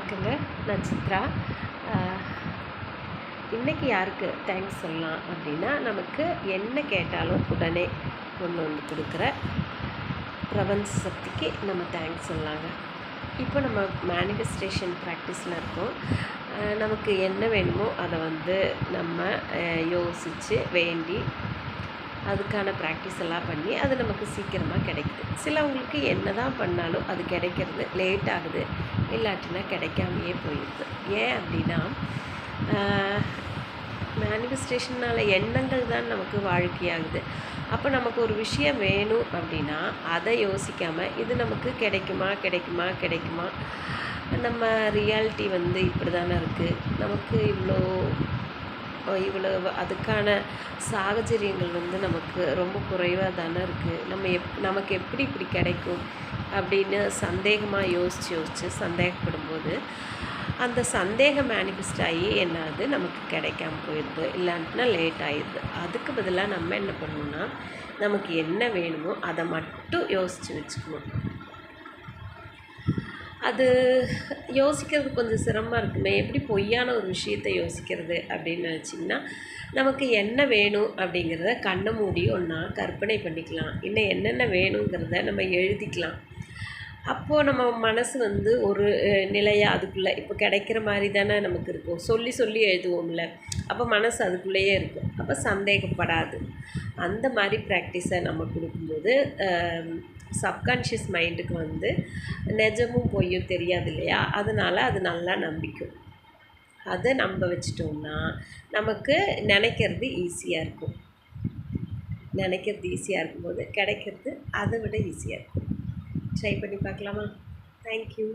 வணக்கங்க. நான் சித்ரா. இன்றைக்கி யாருக்கு தேங்க்ஸ் சொல்லலாம் அப்படின்னா, நமக்கு என்ன கேட்டாலும் உடனே கொண்டு வந்து கொடுக்குற பிரபஞ்ச சக்திக்கு நம்ம தேங்க்ஸ் சொல்லலாங்க. இப்போ நம்ம மேனிஃபெஸ்டேஷன் ப்ராக்டிஸில் இருக்கோம். நமக்கு என்ன வேணுமோ அதை நம்ம யோசித்து வேண்டி அதுக்கான ப்ராக்டிஸ் எல்லாம் பண்ணி அது நமக்கு சீக்கிரமாக கிடைக்குது. சிலவங்களுக்கு என்ன தான் பண்ணாலும் அது கிடைக்கிறது லேட் ஆகுது, இல்லாட்டினா கிடைக்காமையே போயிடுது. ஏன் அப்படின்னா, மேனிஃபெஸ்டேஷனால் எண்ணங்கள் தான் நமக்கு வாழ்க்கையாகுது. அப்போ நமக்கு ஒரு விஷயம் வேணும் அப்படின்னா அதை யோசிக்காமல் இது நமக்கு கிடைக்குமா கிடைக்குமா கிடைக்குமா, நம்ம ரியாலிட்டி இப்படி தானே இருக்குது, நமக்கு இவ்வளோ அதுக்கான சாகச்சரியங்கள் நமக்கு ரொம்ப குறைவாக தானே இருக்குது, நமக்கு எப்படி இப்படி கிடைக்கும் அப்படின்னு சந்தேகமாக யோசித்து சந்தேகப்படும்போது அந்த சந்தேகம் மேனிஃபெஸ்ட் ஆகி என்னாது நமக்கு கிடைக்காம போயிடுது, இல்லாட்டினா லேட் ஆகிடுது. அதுக்கு பதிலாக நம்ம என்ன பண்ணணும்னா, நமக்கு என்ன வேணுமோ அதை மட்டும் யோசித்து வச்சுக்கணும். அது யோசிக்கிறது கொஞ்சம் சிரமமாக இருக்குமே, எப்படி பொய்யான ஒரு விஷயத்தை யோசிக்கிறது அப்படின்னு நினச்சிங்கன்னா, நமக்கு என்ன வேணும் அப்படிங்கிறத கண்ணை மூடி ஒன்றா கற்பனை பண்ணிக்கலாம். இன்னும் என்னென்ன வேணுங்கிறத நம்ம எழுதிக்கலாம். அப்போது நம்ம மனசு ஒரு நிலையாக அதுக்குள்ளே இப்போ கிடைக்கிற மாதிரி தானே நமக்கு இருக்கும். சொல்லி சொல்லி எழுதுவோம்ல, அப்போ மனசு அதுக்குள்ளேயே இருக்கும். அப்போ சந்தேகப்படாது. அந்த மாதிரி ப்ராக்டிஸை நம்ம கொடுக்கும்போது சப்கான்ஷியஸ் மைண்டுக்கு நிஜமும் பொய்யும் தெரியாது இல்லையா, அதனால் அது நல்லா நம்பிக்கும். அதை நம்ப வச்சிட்டோம்னா நமக்கு நினைக்கிறது ஈஸியாக இருக்கும். நினைக்கிறது ஈஸியாக இருக்கும்போது கிடைக்கிறது அதை விட ஈஸியாக இருக்கும். ட்ரை பண்ணி பார்க்கலாமா? தேங்க்யூ.